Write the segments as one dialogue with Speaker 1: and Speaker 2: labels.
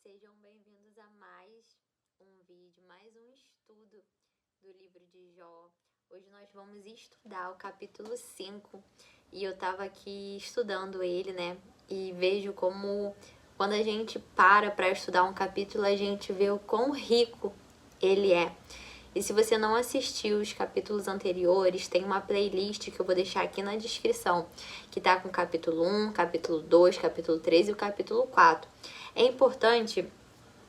Speaker 1: Sejam bem-vindos a mais um vídeo, mais um estudo do livro de Jó. Hoje nós vamos estudar o capítulo 5 e eu tava aqui estudando ele, né? E vejo como quando a gente para estudar um capítulo, a gente vê o quão rico ele é. E se você não assistiu os capítulos anteriores, tem uma playlist que eu vou deixar aqui na descrição, que tá com o capítulo 1, capítulo 2, capítulo 3 e o capítulo 4. É importante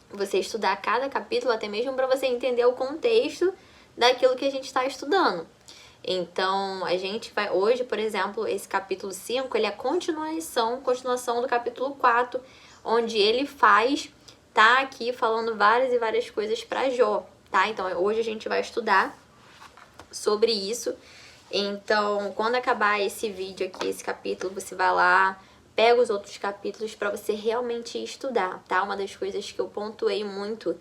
Speaker 1: você estudar cada capítulo, até mesmo para você entender o contexto daquilo que a gente está estudando. Então, a gente vai... Hoje, por exemplo, esse capítulo 5, ele é a continuação do capítulo 4, onde ele tá aqui falando várias e várias coisas para Jó, tá? Então, hoje a gente vai estudar sobre isso. Então, quando acabar esse vídeo aqui, esse capítulo, você vai lá, pega os outros capítulos para você realmente estudar, tá? Uma das coisas que eu pontuei muito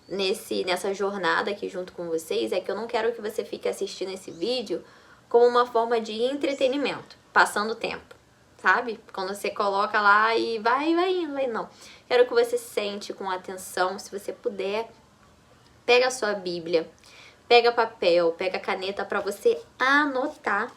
Speaker 1: nessa jornada aqui junto com vocês é que eu não quero que você fique assistindo esse vídeo como uma forma de entretenimento, passando tempo, sabe? Quando você coloca lá e vai indo, não. Quero que você sente com atenção, se você puder, pega a sua Bíblia, pega papel, pega caneta para você anotar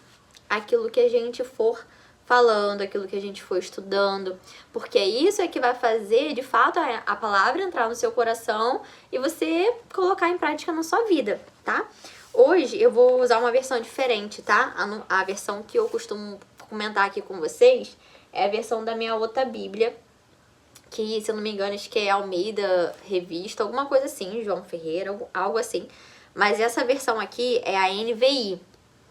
Speaker 1: aquilo que a gente for falando, aquilo que a gente for estudando, porque isso é que vai fazer, de fato, a palavra entrar no seu coração e você colocar em prática na sua vida, tá? Hoje eu vou usar uma versão diferente, tá? A versão que eu costumo comentar aqui com vocês é a versão da minha outra Bíblia, que, se eu não me engano, acho que é Almeida Revista, alguma coisa assim, João Ferreira, algo assim. Mas essa versão aqui é a NVI,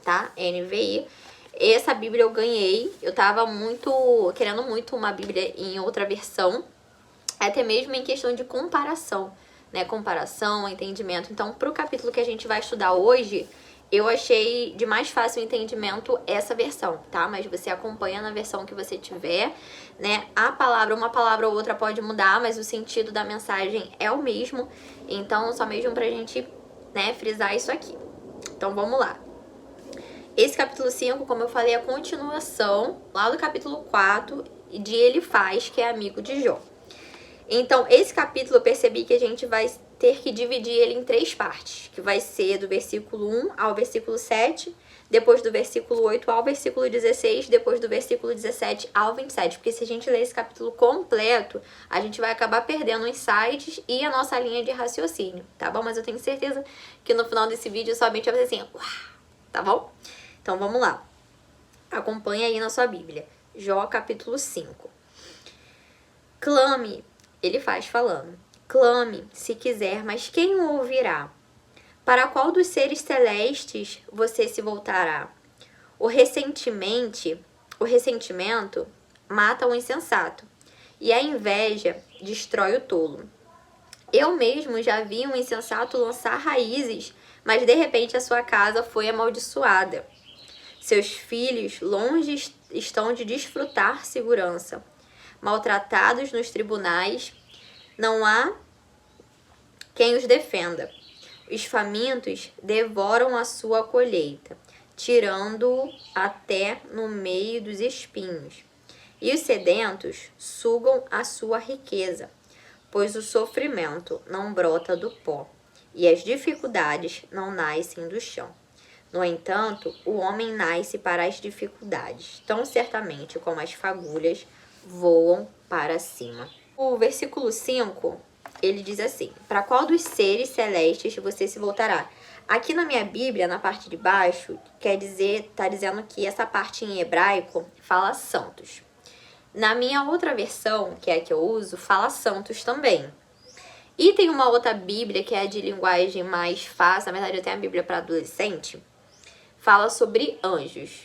Speaker 1: tá? NVI. Essa Bíblia eu ganhei, eu tava querendo muito uma Bíblia em outra versão, até mesmo em questão de comparação, né? Comparação, entendimento. Então, pro capítulo que a gente vai estudar hoje, eu achei de mais fácil entendimento essa versão, tá? Mas você acompanha na versão que você tiver, né? Uma palavra ou outra pode mudar, mas o sentido da mensagem é o mesmo. Então, só mesmo pra gente, né, frisar isso aqui. Então, vamos lá. Esse capítulo 5, como eu falei, é a continuação lá do capítulo 4 de Elifaz, que é amigo de Jó. Então, esse capítulo eu percebi que a gente vai ter que dividir ele em 3 partes, que vai ser do versículo 1 ao versículo 7, depois do versículo 8 ao versículo 16, depois do versículo 17 ao 27, porque se a gente ler esse capítulo completo, a gente vai acabar perdendo os insights e a nossa linha de raciocínio, tá bom? Mas eu tenho certeza que no final desse vídeo somente vai ser assim, uau, tá bom? Então, vamos lá. Acompanha aí na sua Bíblia. Jó, capítulo 5. Clame, ele faz falando. Clame, se quiser, mas quem o ouvirá? Para qual dos seres celestes você se voltará? O ressentimento mata o insensato, e a inveja destrói o tolo. Eu mesmo já vi um insensato lançar raízes, mas de repente a sua casa foi amaldiçoada. Seus filhos longe estão de desfrutar segurança. Maltratados nos tribunais, não há quem os defenda. Os famintos devoram a sua colheita, tirando-o até no meio dos espinhos. E os sedentos sugam a sua riqueza, pois o sofrimento não brota do pó, e as dificuldades não nascem do chão. No entanto, o homem nasce para as dificuldades, tão certamente como as fagulhas voam para cima. O versículo 5, ele diz assim: para qual dos seres celestes você se voltará? Aqui na minha Bíblia, na parte de baixo, tá dizendo que essa parte em hebraico fala santos. Na minha outra versão, que é a que eu uso, fala santos também. E tem uma outra Bíblia, que é a de linguagem mais fácil, na verdade eu tenho a Bíblia para adolescente, fala sobre anjos,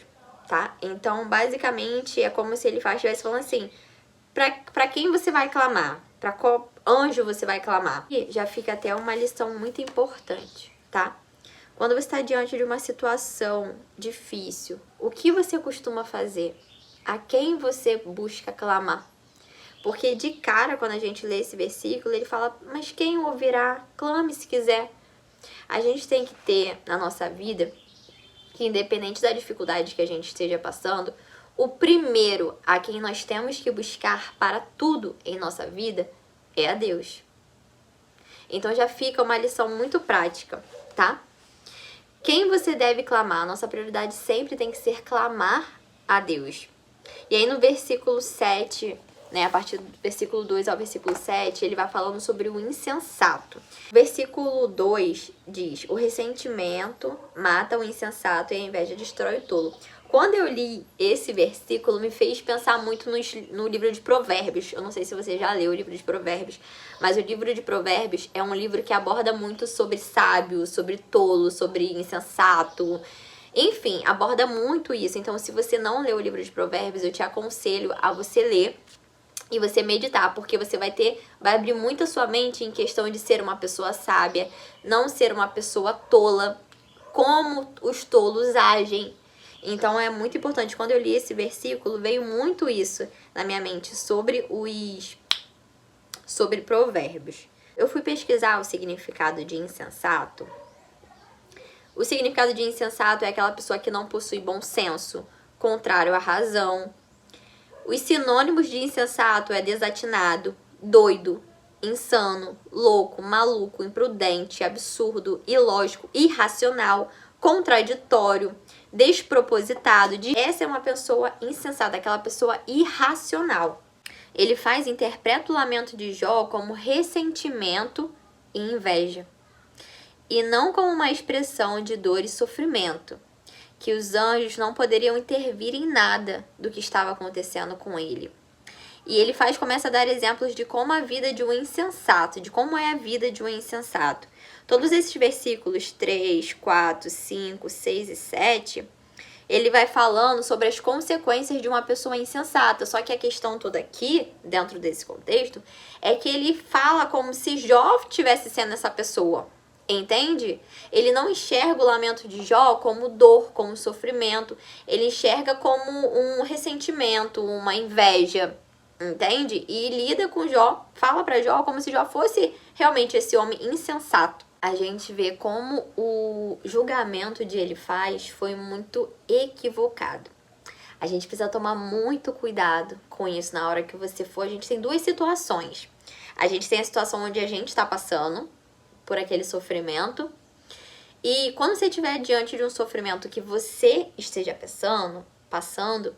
Speaker 1: tá? Então, basicamente, é como se ele estivesse falando assim, pra quem você vai clamar? Pra qual anjo você vai clamar? E já fica até uma lição muito importante, tá? Quando você está diante de uma situação difícil, o que você costuma fazer? A quem você busca clamar? Porque de cara, quando a gente lê esse versículo, ele fala, mas quem o ouvirá? Clame se quiser. A gente tem que ter na nossa vida que, independente da dificuldade que a gente esteja passando, o primeiro a quem nós temos que buscar para tudo em nossa vida É a Deus. Então já fica uma lição muito prática, tá? Quem você deve clamar? Nossa prioridade sempre tem que ser clamar a Deus. E aí no versículo 7, né, a partir do versículo 2 ao versículo 7, ele vai falando sobre o insensato. Versículo 2 diz: o ressentimento mata o insensato e a inveja destrói o tolo. Quando eu li esse versículo, me fez pensar muito no livro de Provérbios. Eu não sei se você já leu o livro de Provérbios, mas o livro de Provérbios é um livro que aborda muito sobre sábio, sobre tolo, sobre insensato. Enfim, aborda muito isso. Então, se você não leu o livro de Provérbios, eu te aconselho a você ler e você meditar, porque você vai abrir muito a sua mente em questão de ser uma pessoa sábia, não ser uma pessoa tola, como os tolos agem. Então é muito importante. Quando eu li esse versículo, veio muito isso na minha mente sobre Provérbios. Eu fui pesquisar o significado de insensato. O significado de insensato é aquela pessoa que não possui bom senso, contrário à razão. Os sinônimos de insensato é desatinado, doido, insano, louco, maluco, imprudente, absurdo, ilógico, irracional, contraditório, despropositado. Essa é uma pessoa insensata, aquela pessoa irracional. Ele interpreta o lamento de Jó como ressentimento e inveja, e não como uma expressão de dor e sofrimento, que os anjos não poderiam intervir em nada do que estava acontecendo com ele. E ele começa a dar exemplos de como a vida de um insensato, de como é a vida de um insensato. Todos esses versículos 3, 4, 5, 6 e 7, ele vai falando sobre as consequências de uma pessoa insensata. Só que a questão toda aqui, dentro desse contexto, é que ele fala como se Jó tivesse sendo essa pessoa. Entende? Ele não enxerga o lamento de Jó como dor, como sofrimento. Ele enxerga como um ressentimento, uma inveja. Entende? E lida com Jó, fala pra Jó como se Jó fosse realmente esse homem insensato. A gente vê como o julgamento de Elifaz foi muito equivocado. A gente precisa tomar muito cuidado com isso na hora que você for. A gente tem duas situações. A gente tem a situação onde a gente está passando por aquele sofrimento. E quando você estiver diante de um sofrimento que você esteja passando,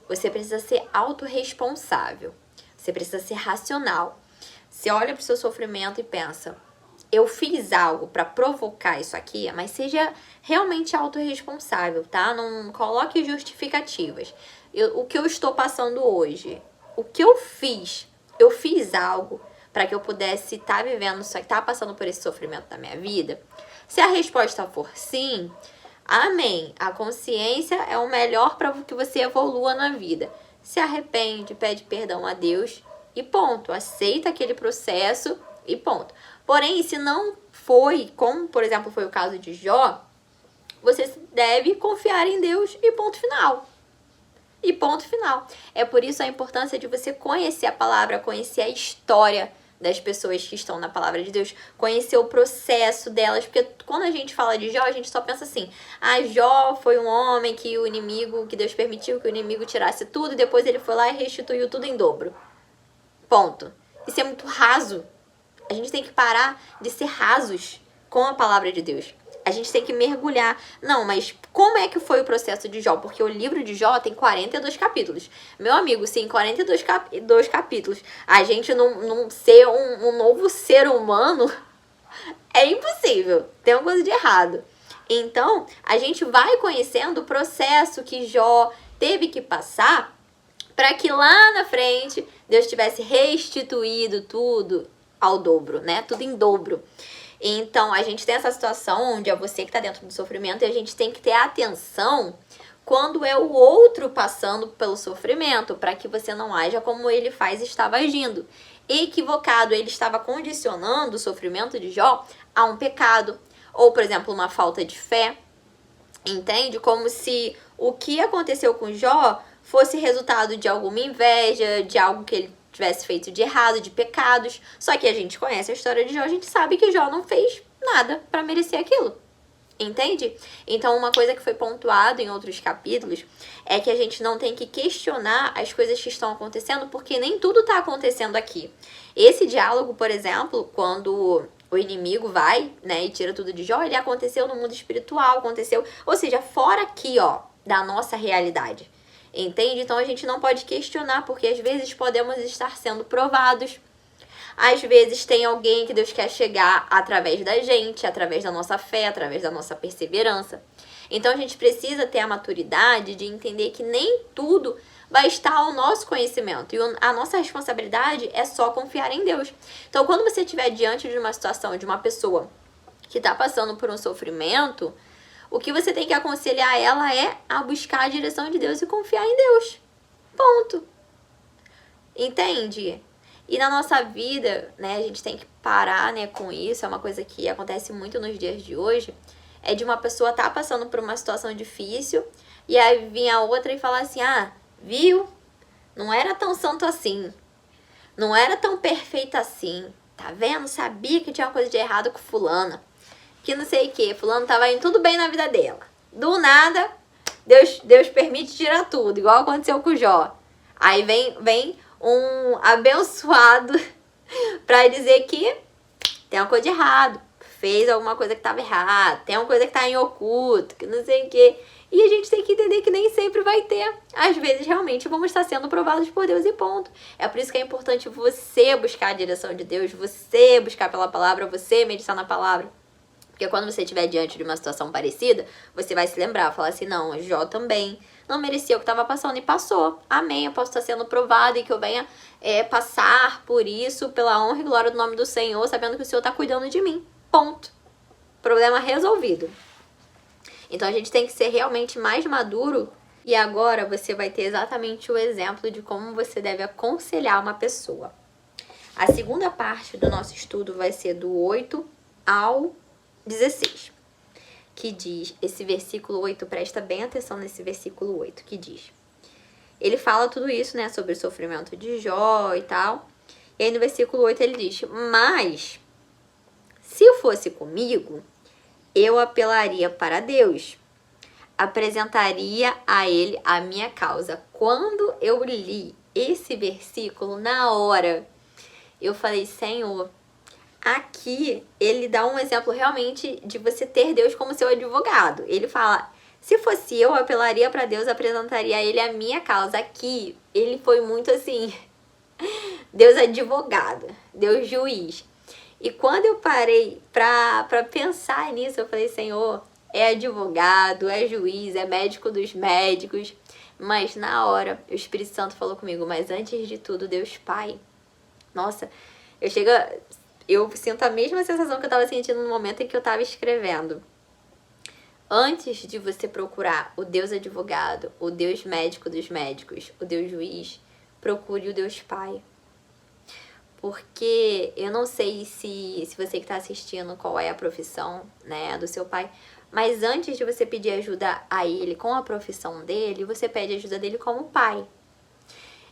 Speaker 1: você precisa ser autorresponsável. Você precisa ser racional. Você olha para o seu sofrimento e pensa: eu fiz algo para provocar isso aqui, mas seja realmente autorresponsável, tá? Não coloque justificativas. O que eu estou passando hoje, o que eu fiz algo para que eu pudesse estar vivendo isso aqui, estar passando por esse sofrimento na minha vida? Se a resposta for sim, amém. A consciência é o melhor para que você evolua na vida. Se arrepende, pede perdão a Deus e ponto. Aceita aquele processo e ponto. Porém, se não foi, como por exemplo foi o caso de Jó, você deve confiar em Deus e ponto final. E ponto final. É por isso a importância de você conhecer a palavra, conhecer a história das pessoas que estão na palavra de Deus, conhecer o processo delas, porque quando a gente fala de Jó, a gente só pensa assim: Jó foi um homem que Deus permitiu que o inimigo tirasse tudo, e depois ele foi lá e restituiu tudo em dobro. Ponto. Isso é muito raso. A gente tem que parar de ser rasos com a palavra de Deus. A gente tem que mergulhar. Não, mas como é que foi o processo de Jó? Porque o livro de Jó tem 42 capítulos. Meu amigo, se em 42 capítulos a gente não ser um novo ser humano, é impossível. Tem uma coisa de errado. Então, a gente vai conhecendo o processo que Jó teve que passar para que lá na frente Deus tivesse restituído tudo ao dobro, né? Tudo em dobro. Então, a gente tem essa situação onde é você que está dentro do sofrimento e a gente tem que ter atenção quando é o outro passando pelo sofrimento, para que você não haja como ele estava agindo. Equivocado, ele estava condicionando o sofrimento de Jó a um pecado, ou, por exemplo, uma falta de fé. Entende? Como se o que aconteceu com Jó fosse resultado de alguma inveja, de algo que ele tivesse feito de errado, de pecados. Só que a gente conhece a história de Jó, a gente sabe que Jó não fez nada para merecer aquilo. Entende? Então, uma coisa que foi pontuado em outros capítulos é que a gente não tem que questionar as coisas que estão acontecendo, porque nem tudo está acontecendo aqui. Esse diálogo, por exemplo, quando o inimigo vai, né, e tira tudo de Jó, ele aconteceu no mundo espiritual, aconteceu, ou seja, fora aqui, ó, da nossa realidade. Entende? Então, a gente não pode questionar, porque às vezes podemos estar sendo provados. Às vezes tem alguém que Deus quer chegar através da gente, através da nossa fé, através da nossa perseverança. Então a gente precisa ter a maturidade de entender que nem tudo vai estar ao nosso conhecimento. E a nossa responsabilidade é só confiar em Deus. Então quando você estiver diante de uma situação, de uma pessoa que está passando por um sofrimento, o que você tem que aconselhar ela é a buscar a direção de Deus e confiar em Deus. Ponto. Entende? E na nossa vida, né, a gente tem que parar, né, com isso. É uma coisa que acontece muito nos dias de hoje. É de uma pessoa estar passando por uma situação difícil e aí vir a outra e falar assim, viu? Não era tão santo assim. Não era tão perfeito assim. Tá vendo? Sabia que tinha uma coisa de errado com fulana. Que não sei o que. Fulano tava indo tudo bem na vida dela. Do nada, Deus permite tirar tudo. Igual aconteceu com o Jó. Aí vem um abençoado pra dizer que tem uma coisa de errado, fez alguma coisa que tava errada, tem uma coisa que tá em oculto, que não sei o que. E a gente tem que entender que nem sempre vai ter. Às vezes, realmente, vamos estar sendo provados por Deus e ponto. É por isso que é importante você buscar a direção de Deus, você buscar pela palavra, você meditar na palavra. Porque quando você estiver diante de uma situação parecida, você vai se lembrar, falar assim, não, Jó também não merecia o que estava passando e passou. Amém, eu posso estar sendo provado e que eu venha passar por isso, pela honra e glória do nome do Senhor, sabendo que o Senhor está cuidando de mim. Ponto. Problema resolvido. Então a gente tem que ser realmente mais maduro. E agora você vai ter exatamente o exemplo de como você deve aconselhar uma pessoa. A segunda parte do nosso estudo vai ser do 8 ao 16. Que diz, esse versículo 8, presta bem atenção nesse versículo 8, que diz. Ele fala tudo isso, né, sobre o sofrimento de Jó e tal. E aí no versículo 8 ele diz, mas, se fosse comigo, eu apelaria para Deus, apresentaria a ele a minha causa. Quando eu li esse versículo, na hora, eu falei, Senhor, aqui ele dá um exemplo realmente de você ter Deus como seu advogado. Ele fala, se fosse eu apelaria para Deus, apresentaria a ele a minha causa. Aqui ele foi muito assim, Deus advogado, Deus juiz. E quando eu parei pra pensar nisso, eu falei, Senhor, é advogado, é juiz, é médico dos médicos. Mas na hora, o Espírito Santo falou comigo, mas antes de tudo, Deus Pai. Nossa, eu sinto a mesma sensação que eu estava sentindo no momento em que eu estava escrevendo. Antes de você procurar o Deus advogado, o Deus médico dos médicos, o Deus juiz, procure o Deus Pai. Porque eu não sei se você que está assistindo qual é a profissão, né, do seu pai, mas antes de você pedir ajuda a ele com a profissão dele, você pede ajuda dele como pai.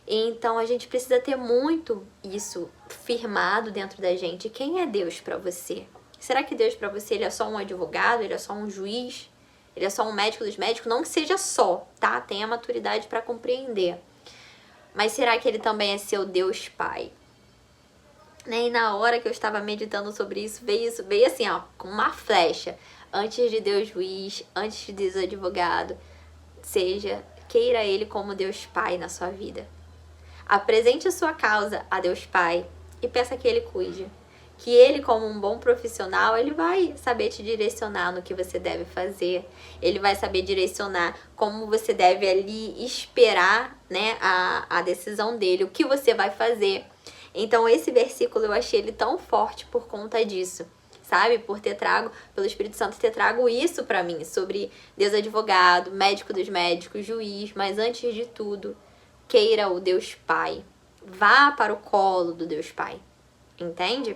Speaker 1: Então a gente precisa ter muito isso firmado dentro da gente. Quem é Deus para você? Será que Deus para você ele é só um advogado? Ele é só um juiz? Ele é só um médico dos médicos? Não que seja só, tá? Tenha maturidade para compreender. Mas será que ele também é seu Deus Pai? E na hora que eu estava meditando sobre isso, veio assim, ó, com uma flecha. Antes de Deus juiz, antes de Deus advogado, queira ele como Deus Pai na sua vida. Apresente a sua causa a Deus Pai e peça que Ele cuide. Que Ele, como um bom profissional, Ele vai saber te direcionar no que você deve fazer. Ele vai saber direcionar como você deve ali esperar, né, a decisão dele, o que você vai fazer. Então esse versículo eu achei ele tão forte por conta disso, sabe? Pelo Espírito Santo ter trago isso pra mim, sobre Deus advogado, médico dos médicos, juiz, mas antes de tudo, queira o Deus Pai. Vá para o colo do Deus Pai. Entende?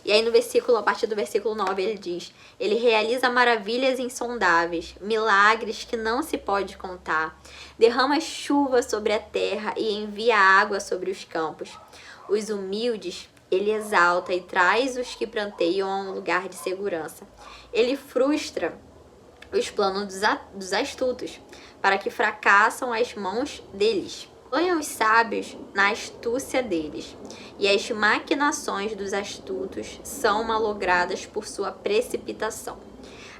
Speaker 1: E aí a partir do versículo 9, ele diz, ele realiza maravilhas insondáveis, milagres que não se pode contar, derrama chuva sobre a terra e envia água sobre os campos. Os humildes Ele exalta e traz os que pranteiam a um lugar de segurança. Ele frustra os planos dos astutos, para que fracassam as mãos deles. Põe os sábios na astúcia deles, e as maquinações dos astutos são malogradas por sua precipitação.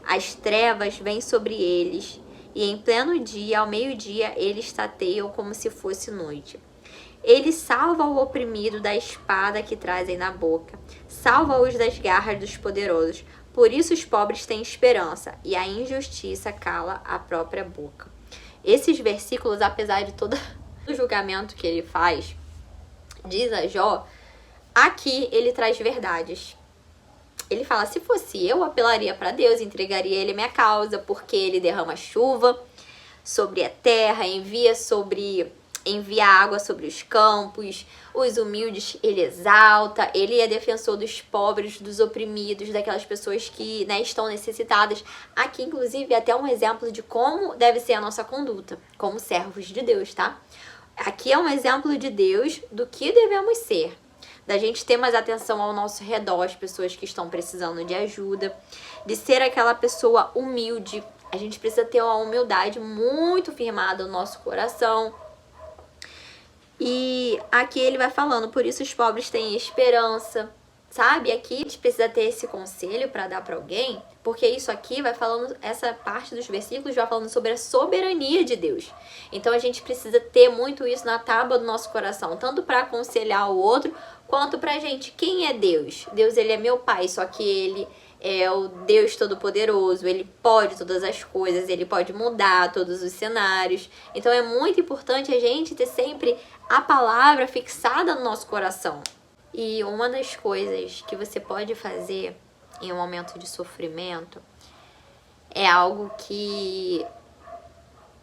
Speaker 1: As trevas vêm sobre eles, e em pleno dia, ao meio-dia, eles tateiam como se fosse noite. Ele salva o oprimido da espada que trazem na boca, salva-os das garras dos poderosos. Por isso os pobres têm esperança, e a injustiça cala a própria boca. Esses versículos, apesar de todo o julgamento que ele faz, diz a Jó, aqui ele traz verdades. Ele fala, se fosse eu apelaria para Deus, entregaria ele a minha causa, porque ele derrama chuva sobre a terra, envia água sobre os campos, os humildes ele exalta, ele é defensor dos pobres, dos oprimidos, daquelas pessoas que, né, estão necessitadas. Aqui, inclusive, é até um exemplo de como deve ser a nossa conduta, como servos de Deus, tá? Aqui é um exemplo de Deus do que devemos ser. Da gente ter mais atenção ao nosso redor, as pessoas que estão precisando de ajuda, de ser aquela pessoa humilde. A gente precisa ter uma humildade muito firmada no nosso coração. E aqui ele vai falando, por isso os pobres têm esperança, sabe? Aqui a gente precisa ter esse conselho para dar para alguém, porque isso aqui vai falando, essa parte dos versículos vai falando sobre a soberania de Deus. Então a gente precisa ter muito isso na tábua do nosso coração, tanto para aconselhar o outro, quanto pra gente. Quem é Deus? Deus, ele é meu pai, só que ele é o Deus Todo-Poderoso, ele pode todas as coisas, ele pode mudar todos os cenários. Então é muito importante a gente ter sempre a palavra fixada no nosso coração. E uma das coisas que você pode fazer em um momento de sofrimento é algo que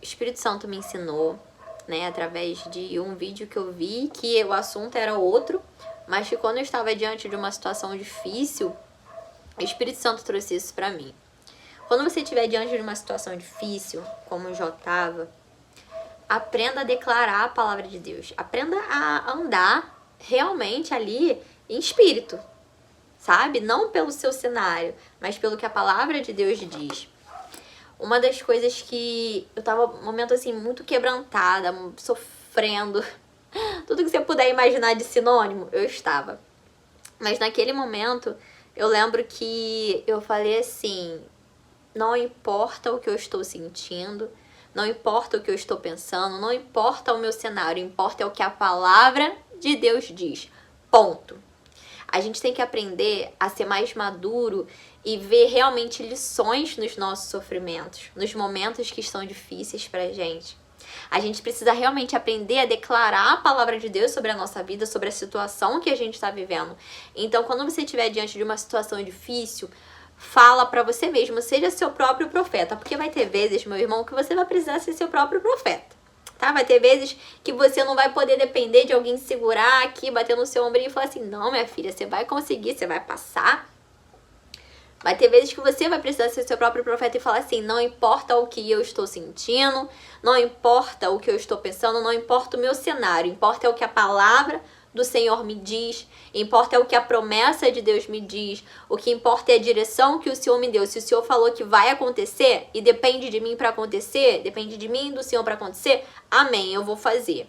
Speaker 1: o Espírito Santo me ensinou, né, através de um vídeo que eu vi, que o assunto era outro, mas que quando eu estava diante de uma situação difícil, o Espírito Santo trouxe isso pra mim. Quando você estiver diante de uma situação difícil, como o Jó estava, aprenda a declarar a palavra de Deus. Aprenda a andar realmente ali em espírito, sabe? Não pelo seu cenário, mas pelo que a palavra de Deus diz. Uma das coisas que eu tava num momento assim muito quebrantada, sofrendo, tudo que você puder imaginar de sinônimo, eu estava. Mas naquele momento, eu lembro que eu falei assim, não importa o que eu estou sentindo, não importa o que eu estou pensando, não importa o meu cenário, importa é o que a palavra de Deus diz. Ponto. A gente tem que aprender a ser mais maduro e ver realmente lições nos nossos sofrimentos, nos momentos que estão difíceis pra gente. A gente precisa realmente aprender a declarar a palavra de Deus sobre a nossa vida, sobre a situação que a gente está vivendo. Então, quando você estiver diante de uma situação difícil, fala pra você mesmo, seja seu próprio profeta. Porque vai ter vezes, meu irmão, que você vai precisar ser seu próprio profeta. Tá? Vai ter vezes que você não vai poder depender de alguém segurar aqui, bater no seu ombrinho e falar assim, não, minha filha, você vai conseguir, você vai passar. Vai ter vezes que você vai precisar ser seu próprio profeta e falar assim, não importa o que eu estou sentindo, não importa o que eu estou pensando, não importa o meu cenário, importa o que a palavra do Senhor me diz, importa o que a promessa de Deus me diz, o que importa é a direção que o Senhor me deu. Se o Senhor falou que vai acontecer e depende de mim para acontecer, depende de mim e do Senhor para acontecer, amém, eu vou fazer.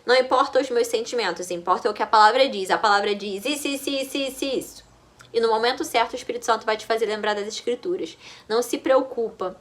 Speaker 1: Não importa os meus sentimentos, importa o que a palavra diz. A palavra diz isso. E no momento certo o Espírito Santo vai te fazer lembrar das Escrituras. Não se preocupa.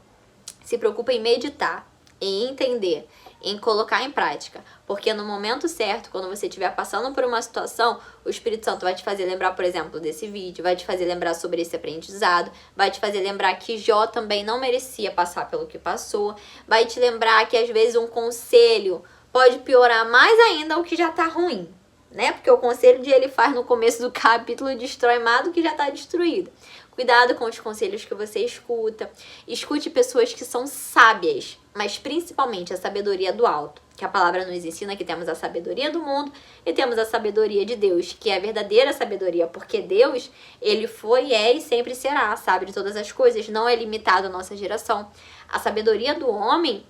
Speaker 1: Se preocupa em meditar, em entender, em colocar em prática. Porque no momento certo, quando você estiver passando por uma situação, o Espírito Santo vai te fazer lembrar, por exemplo, desse vídeo, vai te fazer lembrar sobre esse aprendizado, vai te fazer lembrar que Jó também não merecia passar pelo que passou, vai te lembrar que às vezes um conselho pode piorar mais ainda o que já tá ruim, né? Porque o conselho de ele faz no começo do capítulo destrói mais do que já tá destruído. Cuidado com os conselhos que você escuta. Escute pessoas que são sábias, mas principalmente a sabedoria do alto. Que a palavra nos ensina que temos a sabedoria do mundo e temos a sabedoria de Deus, que é a verdadeira sabedoria, porque Deus, ele foi, é e sempre será, sabe de todas as coisas, não é limitado à nossa geração. A sabedoria do homem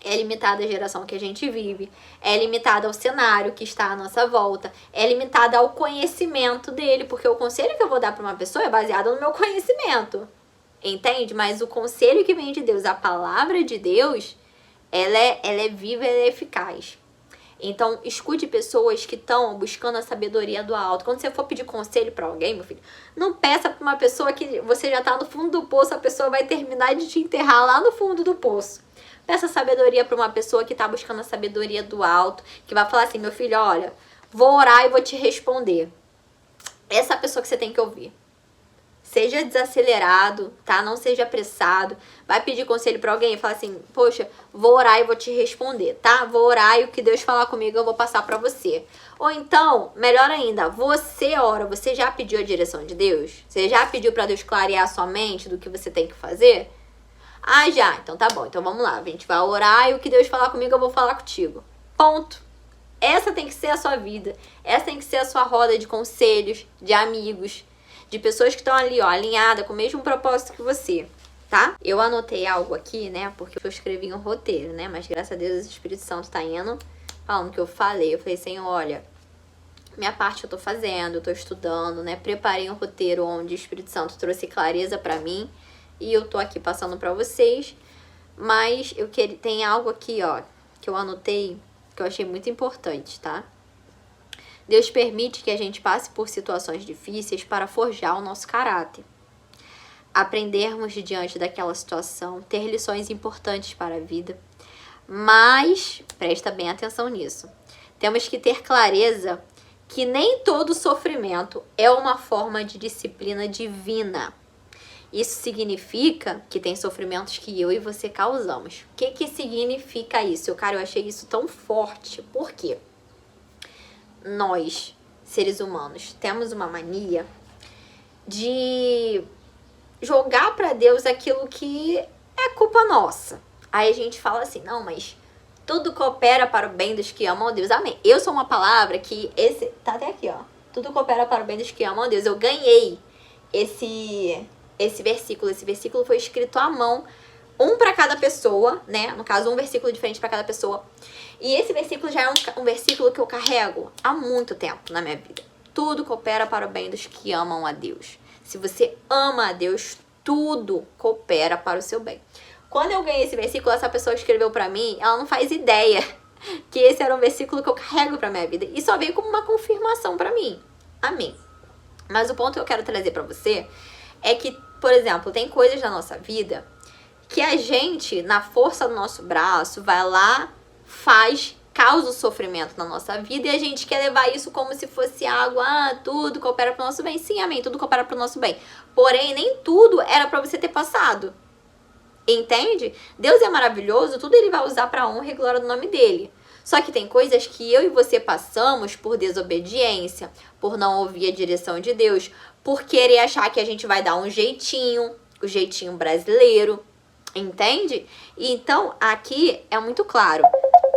Speaker 1: é limitada à geração que a gente vive, é limitada ao cenário que está à nossa volta, é limitada ao conhecimento dele, porque o conselho que eu vou dar para uma pessoa é baseado no meu conhecimento, entende? Mas o conselho que vem de Deus, a palavra de Deus, ela é viva, ela é eficaz. Então, escute pessoas que estão buscando a sabedoria do alto. Quando você for pedir conselho para alguém, meu filho, não peça para uma pessoa que você já está no fundo do poço, a pessoa vai terminar de te enterrar lá no fundo do poço. Peça sabedoria para uma pessoa que está buscando a sabedoria do alto, que vai falar assim, meu filho, olha, vou orar e vou te responder. Essa pessoa que você tem que ouvir. Seja desacelerado, tá? Não seja apressado. Vai pedir conselho para alguém e fala assim, poxa, vou orar e vou te responder, tá? Vou orar e o que Deus falar comigo eu vou passar para você. Ou então, melhor ainda, você ora, você já pediu a direção de Deus? Você já pediu para Deus clarear a sua mente do que você tem que fazer? Ah, já. Então tá bom. Então vamos lá. A gente vai orar e o que Deus falar comigo eu vou falar contigo. Ponto. Essa tem que ser a sua vida. Essa tem que ser a sua roda de conselhos, de amigos, de pessoas que estão ali, ó, alinhadas com o mesmo propósito que você, tá? Eu anotei algo aqui, né? Porque eu escrevi um roteiro, né? Mas graças a Deus o Espírito Santo tá indo falando que eu falei. Eu falei, Senhor, olha, minha parte eu tô fazendo, eu tô estudando, né? Preparei um roteiro onde o Espírito Santo trouxe clareza pra mim. E eu tô aqui passando pra vocês. Mas tem algo aqui, ó, que eu anotei, que eu achei muito importante, tá? Deus permite que a gente passe por situações difíceis para forjar o nosso caráter. Aprendermos diante daquela situação, ter lições importantes para a vida. Mas, presta bem atenção nisso, temos que ter clareza que nem todo sofrimento é uma forma de disciplina divina. Isso significa que tem sofrimentos que eu e você causamos. O que significa isso? Cara, eu achei isso tão forte. Por quê? Nós, seres humanos, temos uma mania de jogar pra Deus aquilo que é culpa nossa. Aí a gente fala assim, não, mas tudo coopera para o bem dos que amam a Deus. Amém. Eu sou uma palavra que tá até aqui, ó. Tudo coopera para o bem dos que amam a Deus. Eu ganhei esse versículo. Esse versículo foi escrito à mão, um para cada pessoa, né? No caso, um versículo diferente para cada pessoa. E esse versículo já é um versículo que eu carrego há muito tempo na minha vida. Tudo coopera para o bem dos que amam a Deus. Se você ama a Deus, tudo coopera para o seu bem. Quando eu ganhei esse versículo, essa pessoa escreveu para mim, ela não faz ideia que esse era um versículo que eu carrego para minha vida. E só veio como uma confirmação para mim. Amém. Mas o ponto que eu quero trazer para você é que, por exemplo, tem coisas na nossa vida que a gente, na força do nosso braço, vai lá, causa o sofrimento na nossa vida e a gente quer levar isso como se fosse algo, tudo coopera pro nosso bem. Sim, amém, tudo coopera pro nosso bem. Porém, nem tudo era pra você ter passado. Entende? Deus é maravilhoso, tudo ele vai usar pra honra e glória do nome dele. Só que tem coisas que eu e você passamos por desobediência, por não ouvir a direção de Deus, por querer achar que a gente vai dar um jeitinho, o jeitinho brasileiro, entende? Então, aqui é muito claro,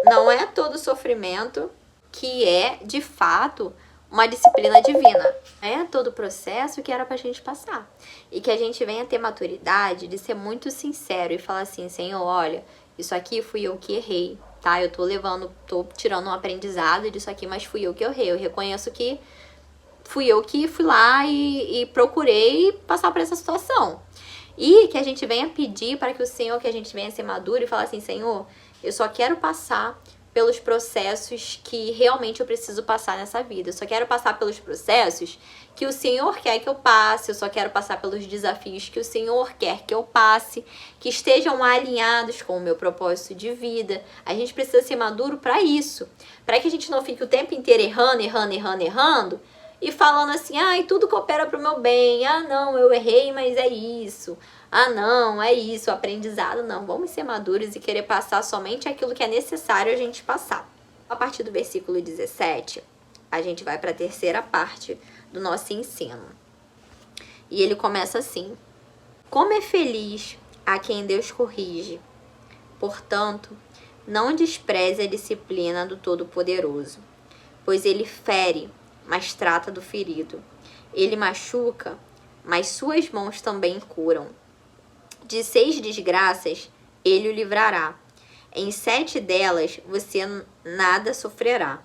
Speaker 1: não é todo sofrimento que é, de fato, uma disciplina divina. É todo processo que era pra gente passar. E que a gente venha ter maturidade de ser muito sincero e falar assim, Senhor, olha, isso aqui fui eu que errei, tá? Eu tô tirando um aprendizado disso aqui, mas fui eu que errei. Eu reconheço que fui eu que fui lá e procurei passar por essa situação. E que a gente venha pedir para que o Senhor, que a gente venha ser maduro e falar assim, Senhor, eu só quero passar pelos processos que realmente eu preciso passar nessa vida. Eu só quero passar pelos processos que o Senhor quer que eu passe. Eu só quero passar pelos desafios que o Senhor quer que eu passe, que estejam alinhados com o meu propósito de vida. A gente precisa ser maduro para isso. Para que a gente não fique o tempo inteiro errando, e falando assim, tudo coopera pro meu bem. Não, eu errei, mas é isso. Não, é isso, aprendizado. Não, vamos ser maduros e querer passar somente aquilo que é necessário a gente passar. A partir do versículo 17, a gente vai para a terceira parte do nosso ensino. E ele começa assim: como é feliz a quem Deus corrige. Portanto, não despreze a disciplina do Todo-Poderoso, pois ele fere, mas trata do ferido. Ele machuca, mas suas mãos também curam. De 6 desgraças, ele o livrará. Em 7 delas você nada sofrerá.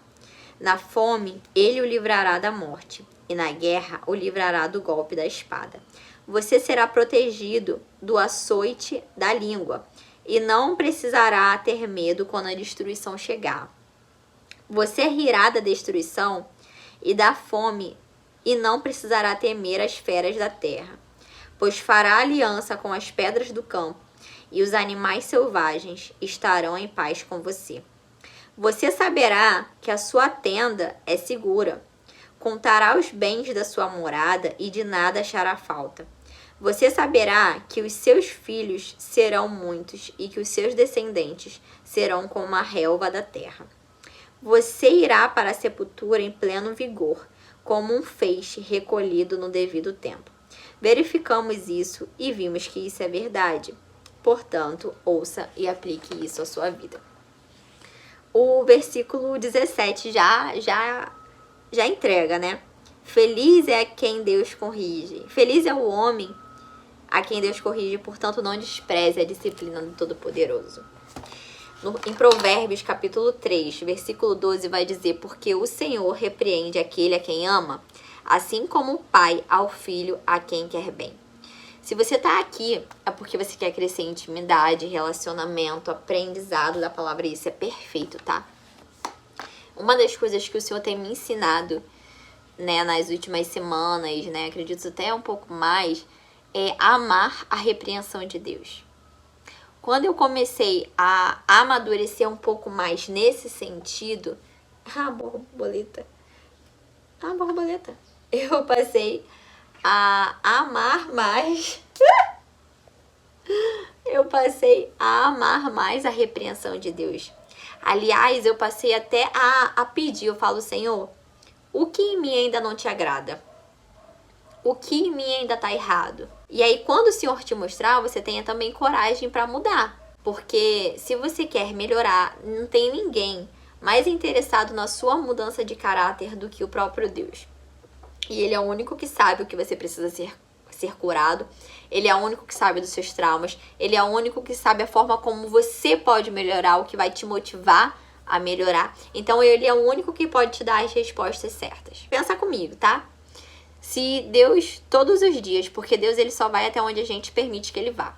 Speaker 1: Na fome, ele o livrará da morte, e na guerra o livrará do golpe da espada. Você será protegido do açoite da língua, e não precisará ter medo quando a destruição chegar. Você rirá da destruição e da fome, e não precisará temer as feras da terra, pois fará aliança com as pedras do campo, e os animais selvagens estarão em paz com você. Você saberá que a sua tenda é segura. Contará os bens da sua morada e de nada achará falta. Você saberá que os seus filhos serão muitos e que os seus descendentes serão como a relva da terra. Você irá para a sepultura em pleno vigor, como um feixe recolhido no devido tempo. Verificamos isso e vimos que isso é verdade. Portanto, ouça e aplique isso à sua vida. O versículo 17 já entrega, né? Feliz é quem Deus corrige. Feliz é o homem a quem Deus corrige, portanto não despreze a disciplina do Todo-Poderoso. Em Provérbios, capítulo 3, versículo 12, vai dizer: porque o Senhor repreende aquele a quem ama, assim como o pai ao filho a quem quer bem. Se você está aqui, é porque você quer crescer em intimidade, relacionamento, aprendizado da palavra. Isso é perfeito, tá? Uma das coisas que o Senhor tem me ensinado, né, nas últimas semanas, né, acredito até um pouco mais, é amar a repreensão de Deus. Quando eu comecei a amadurecer um pouco mais nesse sentido... borboleta. Eu passei a amar mais... eu passei a amar mais a repreensão de Deus. Aliás, eu passei até a pedir. Eu falo: Senhor, o que em mim ainda não te agrada? O que em mim ainda tá errado? E aí, quando o Senhor te mostrar, você tenha também coragem para mudar. Porque se você quer melhorar, não tem ninguém mais interessado na sua mudança de caráter do que o próprio Deus. E Ele é o único que sabe o que você precisa ser curado. Ele é o único que sabe dos seus traumas. Ele é o único que sabe a forma como você pode melhorar, o que vai te motivar a melhorar. Então, Ele é o único que pode te dar as respostas certas. Pensa comigo, tá? Se Deus, todos os dias, porque Deus ele só vai até onde a gente permite que Ele vá.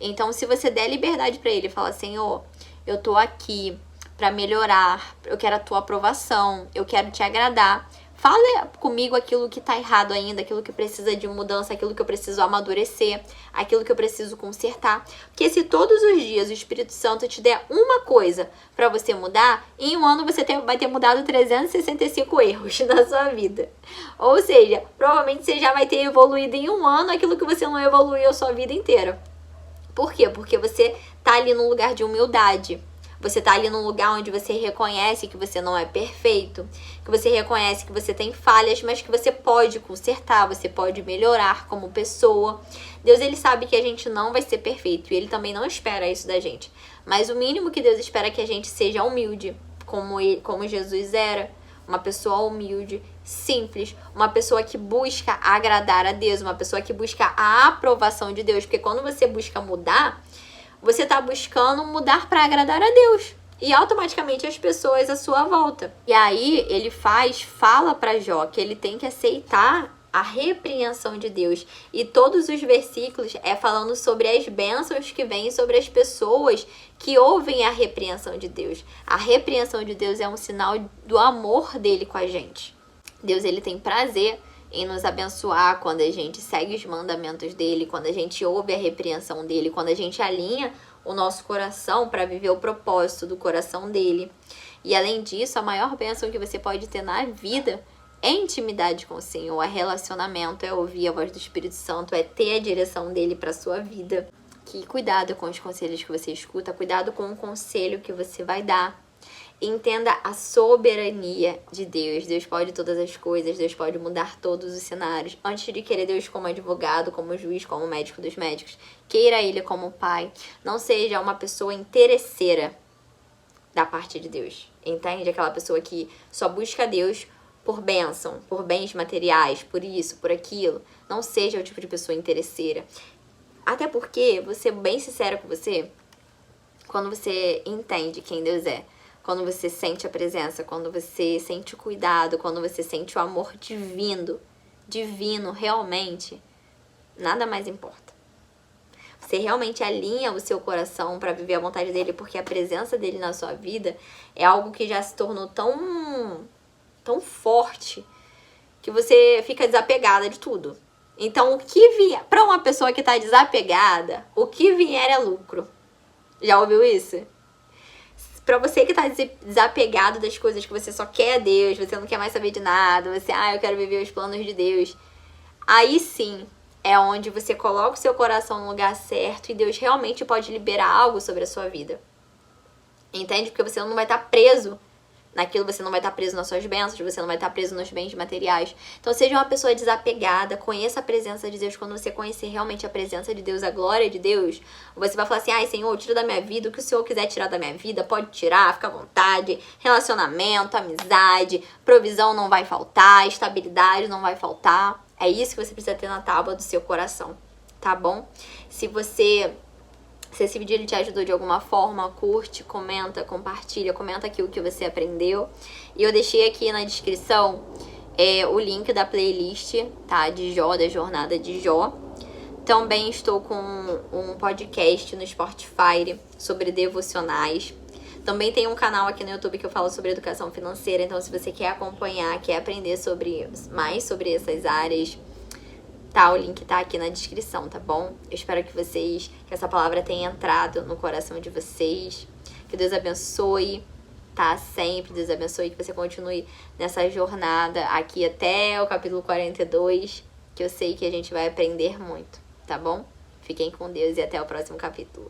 Speaker 1: Então, se você der liberdade para Ele, fala: Senhor, eu tô aqui para melhorar, eu quero a Tua aprovação, eu quero Te agradar. Fala comigo aquilo que tá errado ainda, aquilo que precisa de mudança, aquilo que eu preciso amadurecer, aquilo que eu preciso consertar. Porque se todos os dias o Espírito Santo te der uma coisa para você mudar, em um ano você vai ter mudado 365 erros na sua vida. Ou seja, provavelmente você já vai ter evoluído em um ano aquilo que você não evoluiu a sua vida inteira. Por quê? Porque você tá ali num lugar de humildade. Você tá ali num lugar onde você reconhece que você não é perfeito, que você reconhece que você tem falhas, mas que você pode consertar, você pode melhorar como pessoa. Deus, ele sabe que a gente não vai ser perfeito e ele também não espera isso da gente. Mas o mínimo que Deus espera é que a gente seja humilde, como Jesus era. Uma pessoa humilde, simples, uma pessoa que busca agradar a Deus, uma pessoa que busca a aprovação de Deus. Porque quando você busca mudar, você está buscando mudar para agradar a Deus e automaticamente as pessoas à sua volta. E aí ele fala para Jó que ele tem que aceitar a repreensão de Deus. E todos os versículos é falando sobre as bênçãos que vêm sobre as pessoas que ouvem a repreensão de Deus. A repreensão de Deus é um sinal do amor dele com a gente. Deus, ele tem prazer em nos abençoar quando a gente segue os mandamentos dele, quando a gente ouve a repreensão dele, quando a gente alinha o nosso coração para viver o propósito do coração dele. E além disso, a maior bênção que você pode ter na vida é intimidade com o Senhor, é relacionamento, é ouvir a voz do Espírito Santo, é ter a direção dele para sua vida. Que cuidado com os conselhos que você escuta, cuidado com o conselho que você vai dar. Entenda a soberania de Deus. Deus pode todas as coisas, Deus pode mudar todos os cenários. Antes de querer Deus como advogado, como juiz, como médico dos médicos, queira Ele como pai. Não seja uma pessoa interesseira da parte de Deus. Entende? Aquela pessoa que só busca Deus por bênção, por bens materiais, por isso, por aquilo. Não seja o tipo de pessoa interesseira. Até porque, vou ser bem sincera com você, quando você entende quem Deus é, quando você sente a presença, quando você sente o cuidado, quando você sente o amor divino realmente, nada mais importa. Você realmente alinha o seu coração para viver a vontade dele, porque a presença dele na sua vida é algo que já se tornou tão forte que você fica desapegada de tudo. Então, o que vier, para uma pessoa que tá desapegada, o que vier é lucro. Já ouviu isso? Pra você que tá desapegado das coisas, que você só quer Deus, você não quer mais saber de nada, eu quero viver os planos de Deus. Aí sim, é onde você coloca o seu coração no lugar certo e Deus realmente pode liberar algo sobre a sua vida. Entende? Porque você não vai estar preso naquilo, você não vai estar preso nas suas bênçãos, você não vai estar preso nos bens materiais. Então seja uma pessoa desapegada, conheça a presença de Deus. Quando você conhecer realmente a presença de Deus, a glória de Deus, você vai falar assim, ai Senhor, tira da minha vida, o que o Senhor quiser tirar da minha vida, pode tirar, fica à vontade. Relacionamento, amizade, provisão não vai faltar, estabilidade não vai faltar. É isso que você precisa ter na tábua do seu coração, tá bom? Se esse vídeo ele te ajudou de alguma forma, curte, comenta, compartilha, comenta aqui o que você aprendeu. E eu deixei aqui na descrição o link da playlist, tá? De Jó, da jornada de Jó. Também estou com um podcast no Spotify sobre devocionais. Também tem um canal aqui no YouTube que eu falo sobre educação financeira. Então, se você quer acompanhar, quer aprender mais sobre essas áreas, tá, o link tá aqui na descrição, tá bom? Eu espero que essa palavra tenha entrado no coração de vocês. Que Deus abençoe, tá? Sempre Deus abençoe, que você continue nessa jornada aqui até o capítulo 42, que eu sei que a gente vai aprender muito, tá bom? Fiquem com Deus e até o próximo capítulo.